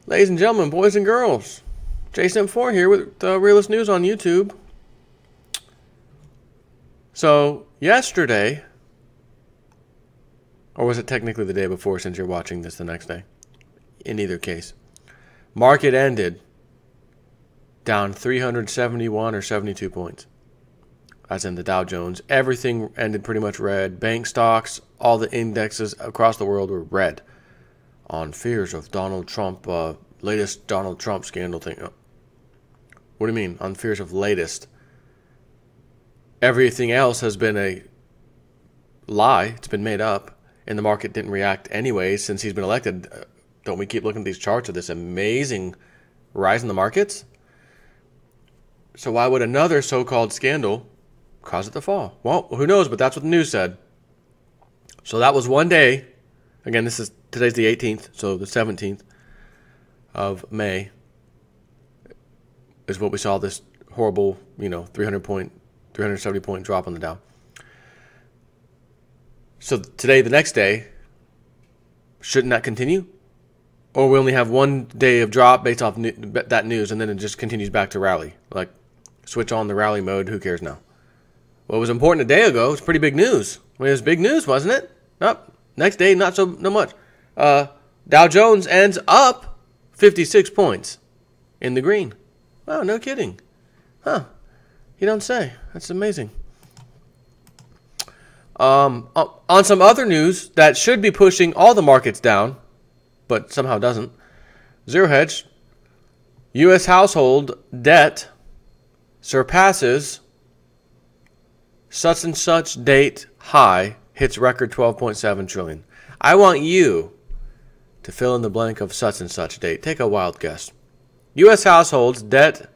Ladies and gentlemen, boys and girls, Jason4 here with Realist News on YouTube. So, yesterday, or was it technically the day before since you're watching this the next day? In either case, market ended down 371 or 72 points. As in the Dow Jones. Everything ended pretty much red. Bank stocks, all the indexes across the world were red on fears of Donald Trump, latest Donald Trump scandal thing. What do you mean? On fears of latest? Everything else has been a lie. It's been made up. And the market didn't react anyway since he's been elected. Don't we keep looking at these charts of this amazing rise in the markets? So why would another so-called scandal cause it to fall? Well, who knows, but that's what the news said. So that was one day. Again, today's the 18th, so the 17th of May is what we saw, this horrible, 370 point drop on the Dow. So today, the next day, shouldn't that continue? Or we only have one day of drop based off that news, and then it just continues back to rally. Like, switch on the rally mode, who cares now? What was important a day ago was pretty big news. Well, it was big news, wasn't it? Nope. Next day, not much. Dow Jones ends up 56 points in the green. Oh, no kidding. Huh. You don't say. That's amazing. On some other news that should be pushing all the markets down, but somehow doesn't. Zero hedge. U.S. household debt surpasses such and such date high, hits record 12.7 trillion. I want you to fill in the blank of such and such date. Take a wild guess. U.S. household debt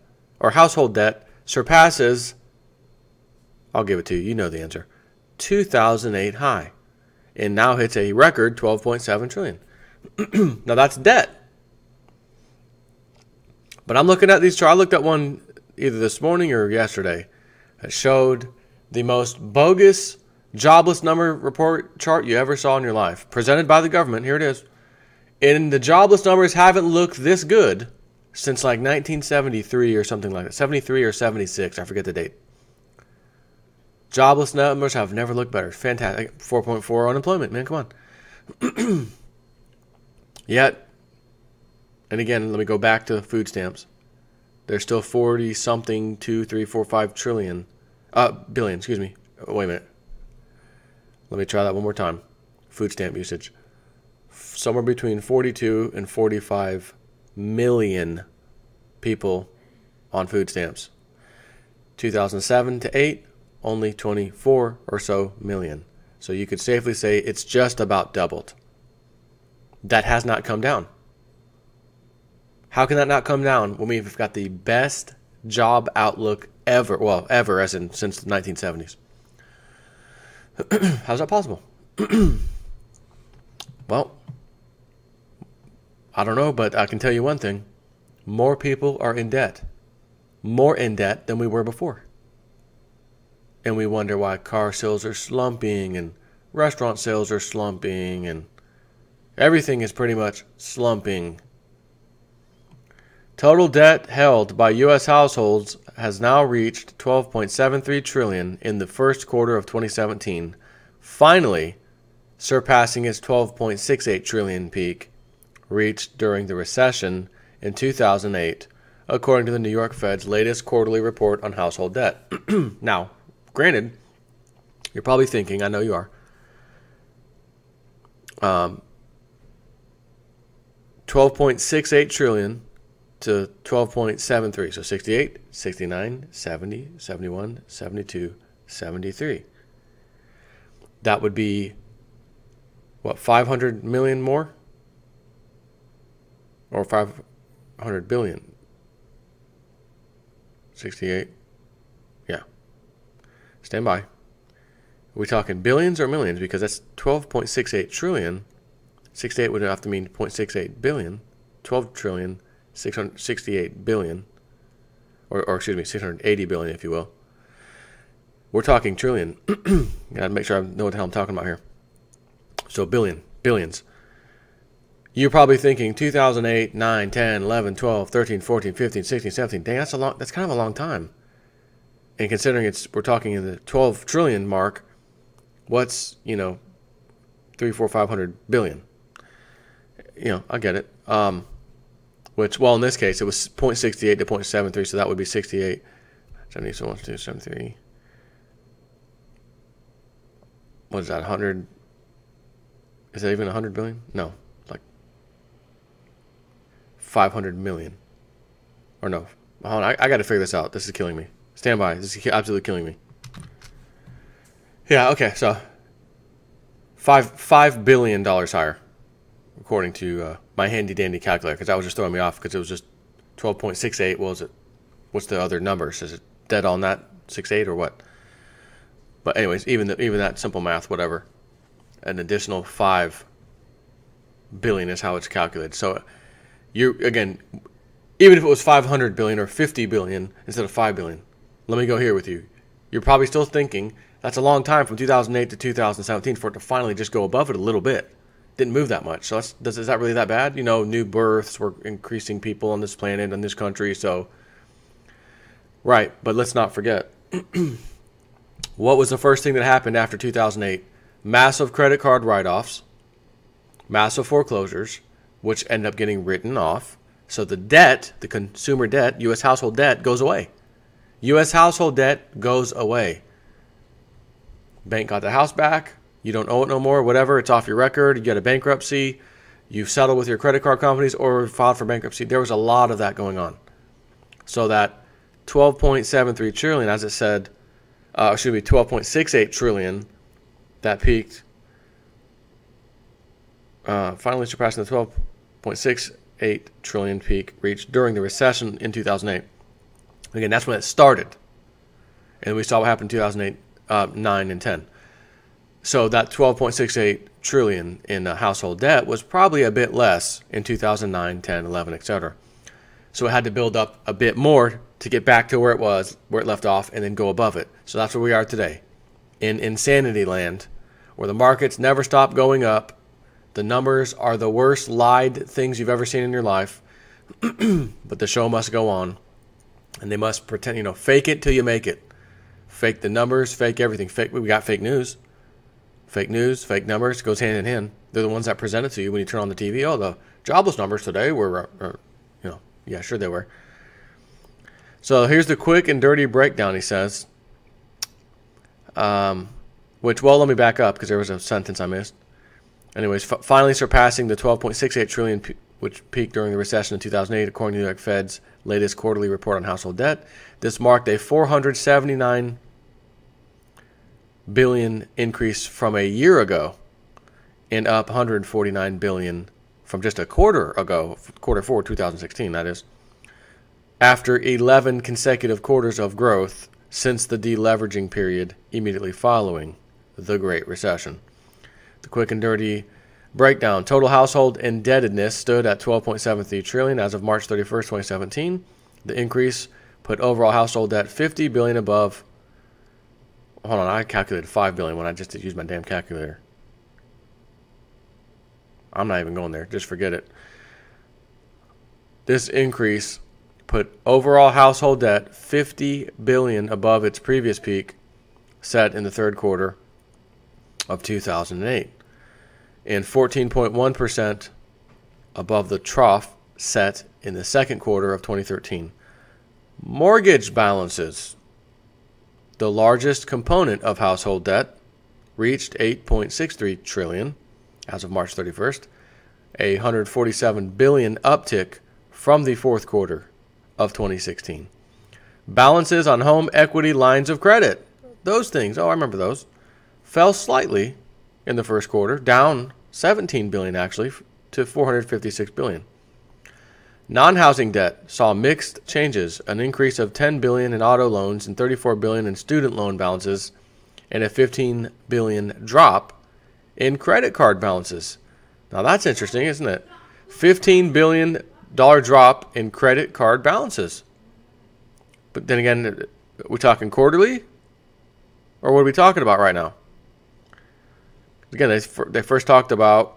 surpasses, I'll give it to you, you know the answer, 2008 high, and now hits a record 12.7 trillion. Now that's debt. But I'm looking at these charts. I looked at one either this morning or yesterday that showed the most bogus jobless number report chart you ever saw in your life. Presented by the government. Here it is. And the jobless numbers haven't looked this good since like 1973 or something like that. 73 or 76. I forget the date. Jobless numbers have never looked better. Fantastic. 4.4 unemployment. Man, come on. Yet, and again, let me go back to food stamps. There's still 40-something, 2, 3, 4, 5 trillion. Billion, excuse me. Wait a minute. Let me try that one more time. Food stamp usage. Somewhere between 42 and 45 million people on food stamps. 2007 to 8, only 24 or so million. So you could safely say it's just about doubled. That has not come down. How can that not come down when we've got the best job outlook ever? Well, ever, as in since the 1970s. How's that possible? Well, I don't know, but I can tell you one thing. More people are in debt. More in debt than we were before. And we wonder why car sales are slumping and restaurant sales are slumping and everything is pretty much slumping. Total debt held by U.S. households has now reached $12.73 trillion in the first quarter of 2017, finally surpassing its $12.68 trillion peak reached during the recession in 2008, according to the New York Fed's latest quarterly report on household debt. Now, granted, you're probably thinking, I know you are, 12.68 trillion to 12.73. So 68, 69, 70, 71, 72, 73. That would be, what, 500 million more? Or 500 billion? 68. Yeah. Stand by. Are we talking billions or millions? Because that's 12.68 trillion. 68 would have to mean 0.68 billion. 12 trillion, 668 billion. Or excuse me, 680 billion, if you will. We're talking trillion. Gotta make sure I know what the hell I'm talking about here. So billions. You're probably thinking 2008, 9, 10, 11, 12, 13, 14, 15, 16, 17. Dang, that's kind of a long time. And considering we're talking in the 12 trillion mark, what's, 3, 4, 500 billion? I get it. Which, well, in this case, it was 0.68 to 0.73, so that would be 68. 70, so 1, 2, 73. What is that, 100? Is that even 100 billion? No, like 500 million. Or no, hold on, I got to figure this out. This is killing me. Stand by. This is absolutely killing me. Yeah, okay, so $5 billion higher, according to my handy-dandy calculator, because that was just throwing me off because it was just 12.68. What was it? What's the other numbers? Is it dead on that 68 or what? But anyways, even that simple math, whatever, an additional 5 billion is how it's calculated. So again, even if it was 500 billion or 50 billion instead of 5 billion, let me go here with you. You're probably still thinking that's a long time from 2008 to 2017 for it to finally just go above it a little bit. Didn't move that much. So is that really that bad? New births were increasing people on this planet, in this country. So, right. But let's not forget. What was the first thing that happened after 2008? Massive credit card write-offs, massive foreclosures, which end up getting written off. So the debt, the consumer debt, U.S. household debt goes away. U.S. household debt goes away. Bank got the house back. You don't owe it no more, whatever. It's off your record. You get a bankruptcy. You've settled with your credit card companies or filed for bankruptcy. There was a lot of that going on. So that 12.73 trillion, as it said, 12.68 trillion, that peaked, finally surpassing the 12.68 trillion peak reached during the recession in 2008. Again, that's when it started. And we saw what happened in 2008, 9, and 10. So that 12.68 trillion in household debt was probably a bit less in 2009, 10, 11, etc. So it had to build up a bit more to get back to where it left off, and then go above it. So that's where we are today, in insanity land, where the markets never stop going up. The numbers are the worst lied things you've ever seen in your life, but the show must go on, and they must pretend, fake it till you make it. Fake the numbers, fake everything. We got fake news. Fake news, fake numbers, goes hand in hand. They're the ones that present it to you when you turn on the TV. Oh, the jobless numbers today were, yeah, sure they were. So here's the quick and dirty breakdown, he says. Let me back up because there was a sentence I missed. Anyways, finally surpassing the 12.68 trillion, which peaked during the recession in 2008, according to the New York Fed's latest quarterly report on household debt. This marked a 479 billion increase from a year ago, and up 149 billion from just a quarter ago, quarter 4, 2016, that is, after 11 consecutive quarters of growth since the deleveraging period immediately following the Great Recession. The quick and dirty breakdown. Total household indebtedness stood at 12.73 trillion as of March 31st, 2017. The increase put overall household debt 50 billion above. Hold on, I calculated 5 billion when I just used my damn calculator. I'm not even going there. Just forget it. This increase put overall household debt 50 billion above its previous peak set in the third quarter of 2008 and 14.1% above the trough set in the second quarter of 2013. Mortgage balances, the largest component of household debt, reached 8.63 trillion as of March 31st, a 147 billion uptick from the fourth quarter of 2016. Balances on home equity lines of credit, those things, I remember those, fell slightly in the first quarter, down 17 billion actually to 456 billion. Non-housing debt saw mixed changes, an increase of 10 billion in auto loans and 34 billion in student loan balances, and a 15 billion drop in credit card balances. Now that's interesting, isn't it? $15 billion drop in credit card balances. But then again, are we talking quarterly? Or what are we talking about right now? Again, they first talked about,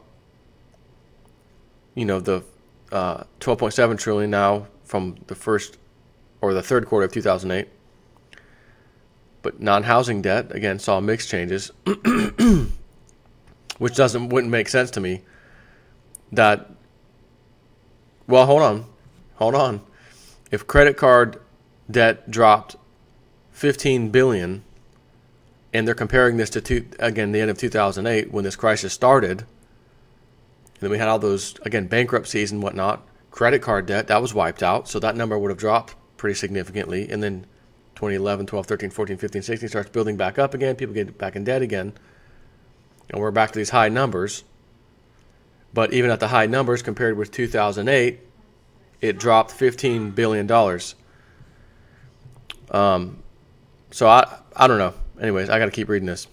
the 12.7 trillion now from the first or the third quarter of 2008. But non-housing debt, again, saw mixed changes, which wouldn't make sense to me. That, well, hold on. If credit card debt dropped 15 billion, and they're comparing this to, again, the end of 2008 when this crisis started, and then we had all those, again, bankruptcies and whatnot, credit card debt, that was wiped out, so that number would have dropped pretty significantly, and then 2011, 12, 13, 14, 15, 16 starts building back up again, people get back in debt again, and we're back to these high numbers. But even at the high numbers compared with 2008, it dropped $15 billion. So I don't know. Anyways, I got to keep reading this.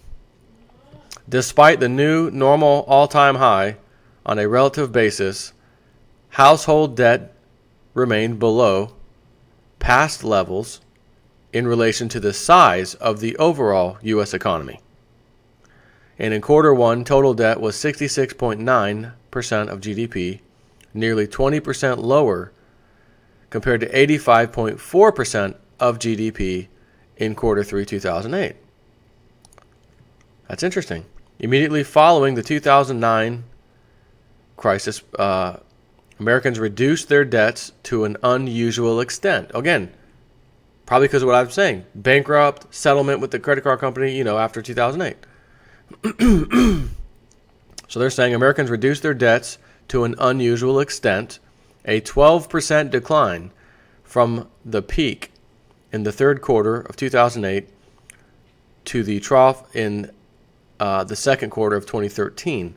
Despite the new normal all-time high on a relative basis, household debt remained below past levels in relation to the size of the overall U.S. economy. And in quarter one, total debt was 66.9% of GDP, nearly 20% lower compared to 85.4% of GDP in quarter three 2008. That's interesting. Immediately following the 2009 crisis, Americans reduced their debts to an unusual extent. Again, probably because of what I'm saying. Bankrupt, settlement with the credit card company, after 2008. So they're saying Americans reduced their debts to an unusual extent, a 12% decline from the peak in the third quarter of 2008 to the trough in the second quarter of 2013.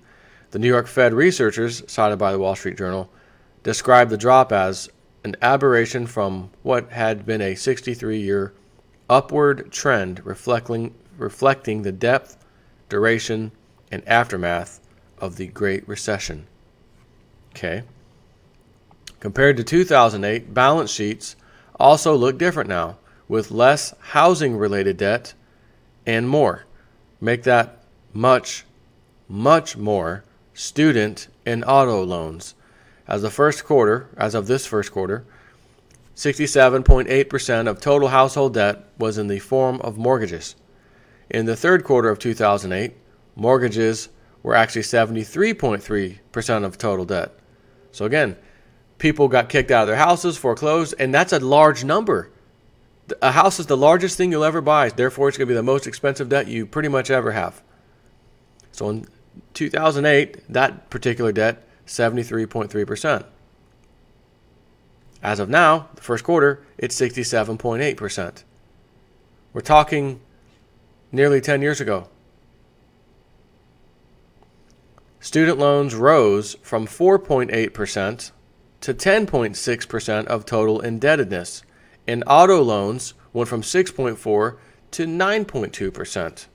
The New York Fed researchers, cited by the Wall Street Journal, described the drop as an aberration from what had been a 63-year upward trend reflecting the depth, duration, and aftermath of the Great Recession. Okay. Compared to 2008, balance sheets also look different now, with less housing-related debt and more. Make that much, much more student and auto loans. As of this first quarter, 67.8% of total household debt was in the form of mortgages. In the third quarter of 2008, mortgages were actually 73.3% of total debt. So again, people got kicked out of their houses, foreclosed, and that's a large number. A house is the largest thing you'll ever buy. Therefore, it's going to be the most expensive debt you pretty much ever have. So in 2008, that particular debt, 73.3%. As of now, the first quarter, it's 67.8%. We're talking nearly 10 years ago. Student loans rose from 4.8% to 10.6% of total indebtedness, and auto loans went from 6.4% to 9.2%.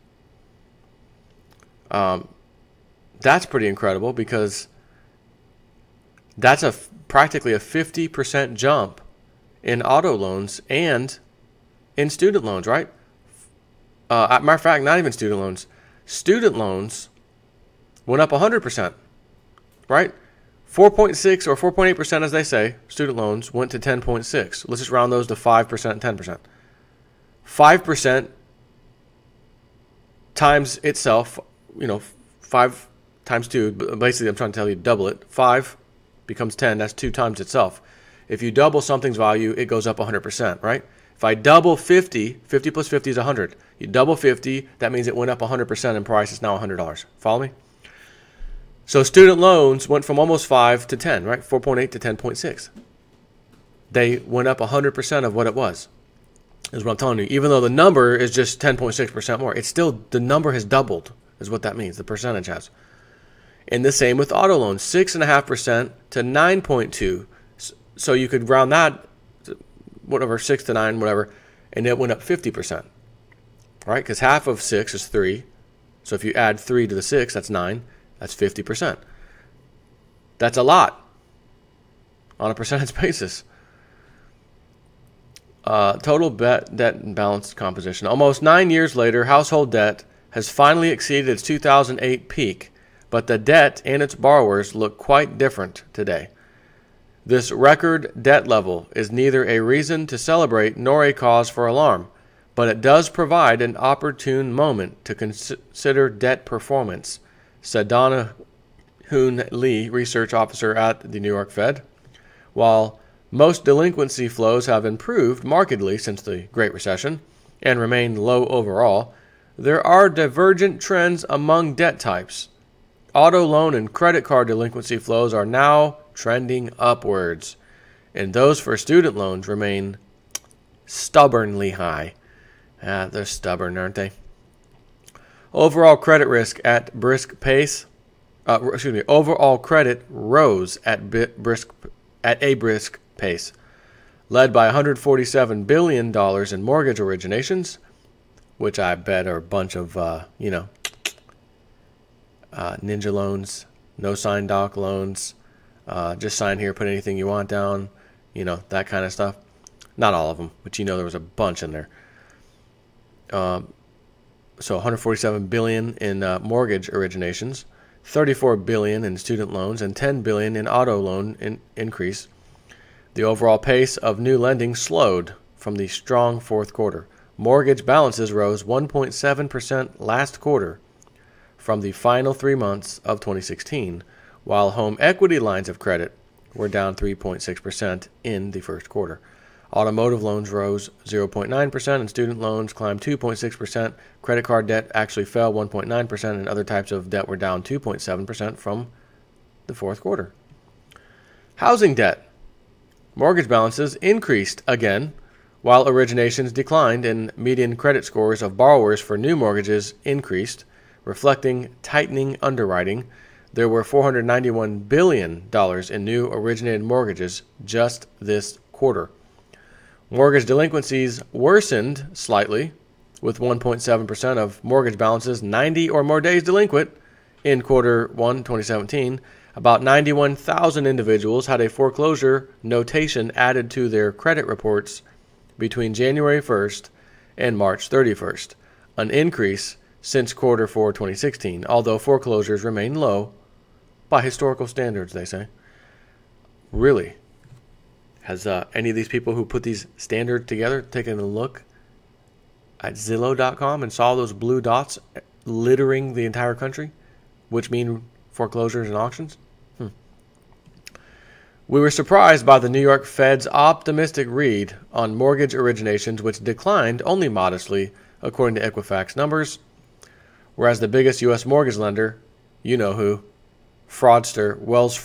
That's pretty incredible because that's practically a 50% jump in auto loans and in student loans, right? Matter of fact, not even student loans. Student loans went up 100%, right? 4.6 or 4.8%, as they say, student loans went to 10.6. Let's just round those to 5% and 10%. 5% times itself, 5 times 2, basically I'm trying to tell you double it. 5 becomes 10, that's 2 times itself. If you double something's value, it goes up 100%, right? If I double 50, 50 plus 50 is 100. You double 50, that means it went up 100% in price. It's now $100. Follow me? So student loans went from almost 5 to 10, right? 4.8 to 10.6. They went up 100% of what it was, is what I'm telling you. Even though the number is just 10.6% more, it's still, the number has doubled, is what that means. The percentage has. And the same with auto loans, 6.5% to 9.2. So you could round that, whatever, 6 to 9, whatever, and it went up 50%, right? Because half of 6 is 3. So if you add 3 to the 6, that's 9. That's 50%. That's a lot on a percentage basis. Total debt and balance composition. Almost 9 years later, household debt has finally exceeded its 2008 peak, but the debt and its borrowers look quite different today. This record debt level is neither a reason to celebrate nor a cause for alarm, but it does provide an opportune moment to consider debt performance, said Donna Hoon Lee, research officer at the New York Fed. While most delinquency flows have improved markedly since the Great Recession and remain low overall, there are divergent trends among debt types. Auto loan and credit card delinquency flows are now trending upwards, and those for student loans remain stubbornly high. They're stubborn, aren't they? Overall credit risk at brisk pace. Overall credit rose at a brisk pace, led by $147 billion in mortgage originations, which I bet are a bunch of ninja loans, no sign doc loans, just sign here, put anything you want down, that kind of stuff. Not all of them, but there was a bunch in there. So $147 billion in mortgage originations, $34 billion in student loans, and $10 billion in auto loan increase. The overall pace of new lending slowed from the strong fourth quarter. Mortgage balances rose 1.7% last quarter from the final 3 months of 2016, while home equity lines of credit were down 3.6% in the first quarter. Automotive loans rose 0.9%, and student loans climbed 2.6%. Credit card debt actually fell 1.9%, and other types of debt were down 2.7% from the fourth quarter. Housing debt. Mortgage balances increased again, while originations declined and median credit scores of borrowers for new mortgages increased, reflecting tightening underwriting. There were $491 billion in new originated mortgages just this quarter. Mortgage delinquencies worsened slightly, with 1.7% of mortgage balances 90 or more days delinquent in quarter 1, 2017. About 91,000 individuals had a foreclosure notation added to their credit reports between January 1st and March 31st, an increase since quarter 4, 2016, although foreclosures remain low by historical standards, they say. Really? Has any of these people who put these standards together taken a look at Zillow.com and saw those blue dots littering the entire country, which mean foreclosures and auctions? We were surprised by the New York Fed's optimistic read on mortgage originations, which declined only modestly, according to Equifax numbers, whereas the biggest U.S. mortgage lender, you know who, fraudster Wells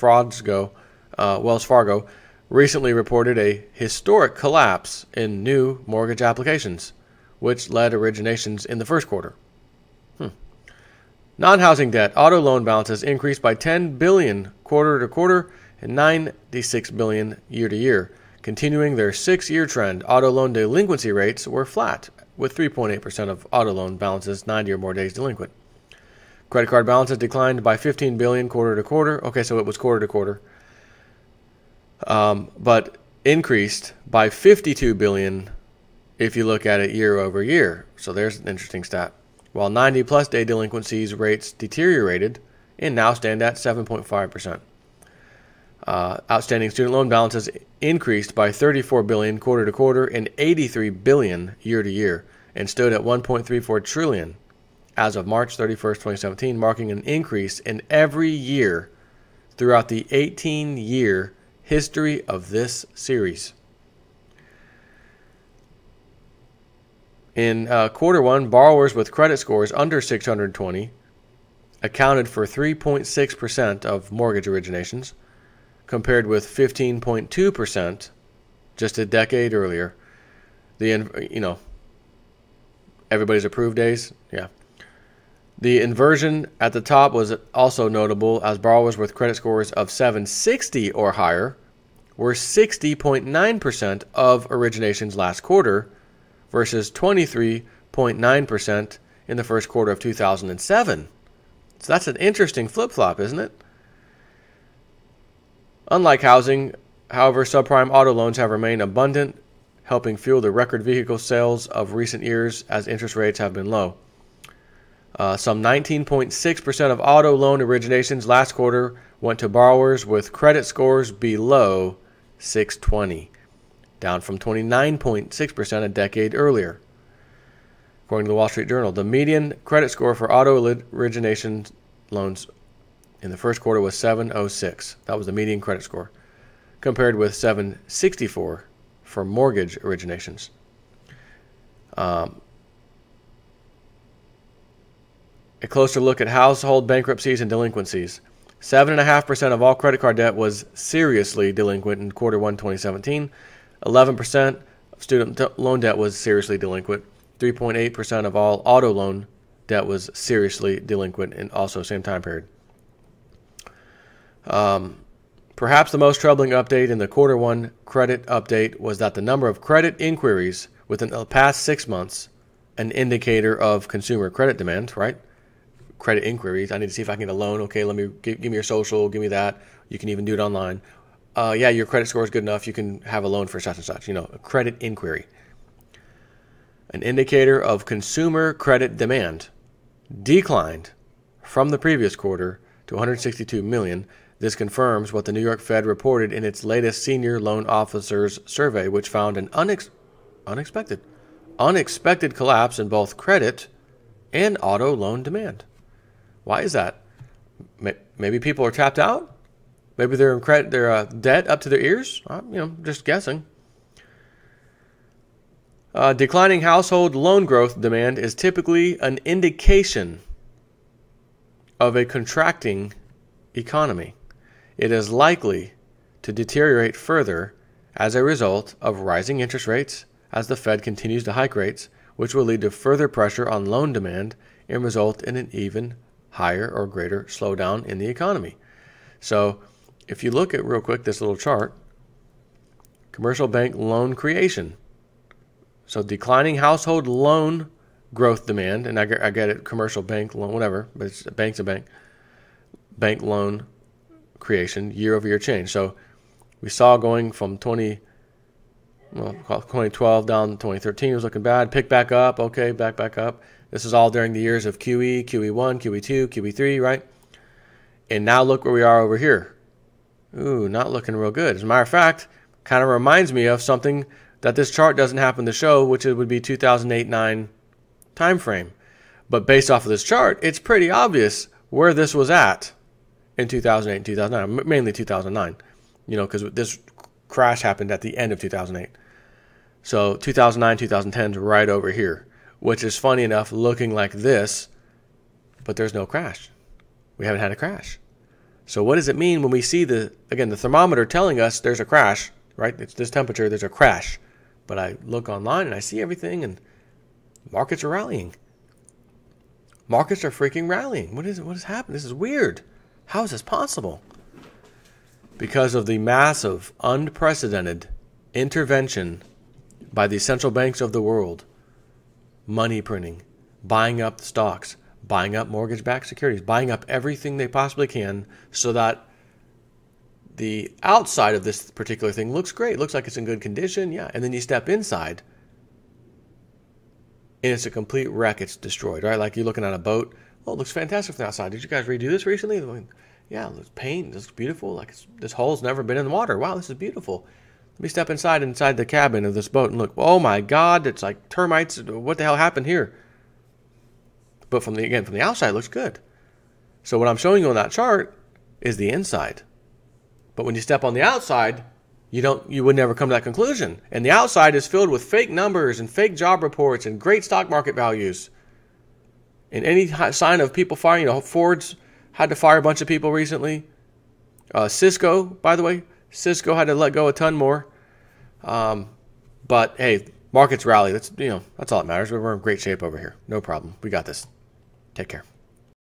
Fargo, recently reported a historic collapse in new mortgage applications, which led originations in the first quarter. Non-housing debt, auto loan balances increased by $10 billion quarter to quarter and $96 billion year to year. Continuing their 6-year trend, auto loan delinquency rates were flat, with 3.8% of auto loan balances 90 or more days delinquent. Credit card balances declined by $15 billion quarter to quarter. Okay, so it was quarter to quarter. But increased by $52 billion if you look at it year over year. So there's an interesting stat. While 90-plus day delinquencies rates deteriorated and now stand at 7.5%. Outstanding student loan balances increased by $34 billion quarter to quarter and $83 billion year to year, and stood at $1.34 trillion as of March 31st, 2017, marking an increase in every year throughout the 18-year history of this series. In quarter 1, borrowers with credit scores under 620 accounted for 3.6% of mortgage originations, compared with 15.2% just a decade earlier. Everybody's approved days, yeah. The inversion at the top was also notable, as borrowers with credit scores of 760 or higher were 60.9% of originations last quarter versus 23.9% in the first quarter of 2007. So that's an interesting flip-flop, isn't it? Unlike housing, however, subprime auto loans have remained abundant, helping fuel the record vehicle sales of recent years as interest rates have been low. Some 19.6% of auto loan originations last quarter went to borrowers with credit scores below 620, down from 29.6% a decade earlier. According to the Wall Street Journal, the median credit score for auto origination loans in the first quarter was 706. That was the median credit score, compared with 764 for mortgage originations. A closer look at household bankruptcies and delinquencies. 7.5% of all credit card debt was seriously delinquent in quarter 1, 2017. 11% of student loan debt was seriously delinquent. 3.8% of all auto loan debt was seriously delinquent in also same time period. Perhaps the most troubling update in the quarter 1 credit update was that the number of credit inquiries within the past 6 months, an indicator of consumer credit demand, right? Credit inquiries. I need to see if I can get a loan. Okay, let me give me your social. Give me that. You can even do it online. Yeah, your credit score is good enough. You can have a loan for such and such. A credit inquiry. An indicator of consumer credit demand declined from the previous quarter to 162 million. This confirms what the New York Fed reported in its latest senior loan officers survey, which found an unexpected collapse in both credit and auto loan demand. Why is that? Maybe people are tapped out. Maybe they're in credit, they're debt up to their ears. Just guessing. Declining household loan growth demand is typically an indication of a contracting economy. It is likely to deteriorate further as a result of rising interest rates as the Fed continues to hike rates, which will lead to further pressure on loan demand and result in an even higher or greater slowdown in the economy. So if you look at real quick this little chart, commercial bank loan creation. So declining household loan growth demand, and I get it, commercial bank loan, whatever, but it's a bank's a bank. Bank loan creation, year-over-year change. So we saw going from 2012 down to 2013 was looking bad. Pick back up, okay, back up. This is all during the years of QE, QE1, QE2, QE3, right? And now look where we are over here. Ooh, not looking real good. As a matter of fact, kind of reminds me of something that this chart doesn't happen to show, which it would be 2008-9 time frame. But based off of this chart, it's pretty obvious where this was at in 2008 and 2009, mainly 2009, because this crash happened at the end of 2008. So 2009, 2010 is right over here, which is funny enough looking like this, but there's no crash. We haven't had a crash. So what does it mean when we see the thermometer telling us there's a crash, right? It's this temperature, there's a crash. But I look online and I see everything and markets are rallying. Markets are freaking rallying. What has happened? This is weird. How is this possible? Because of the massive, unprecedented intervention by the central banks of the world. Money printing, buying up stocks, buying up mortgage-backed securities, buying up everything they possibly can so that the outside of this particular thing looks great. It looks like it's in good condition, yeah. And then you step inside and it's a complete wreck. It's destroyed, right? Like you're looking at a boat. Oh, it looks fantastic from the outside. Did you guys redo this recently? Yeah, it looks paint. It looks beautiful. Like this hole's never been in the water. Wow, this is beautiful. Let me step inside the cabin of this boat and look. Oh my God, it's like termites. What the hell happened here? But from the outside, it looks good. So what I'm showing you on that chart is the inside. But when you step on the outside, you would never come to that conclusion. And the outside is filled with fake numbers and fake job reports and great stock market values. And any sign of people firing, Ford's had to fire a bunch of people recently. Cisco, by the way, Cisco had to let go a ton more. But hey, markets rally. That's all that matters. We're in great shape over here. No problem. We got this. Take care.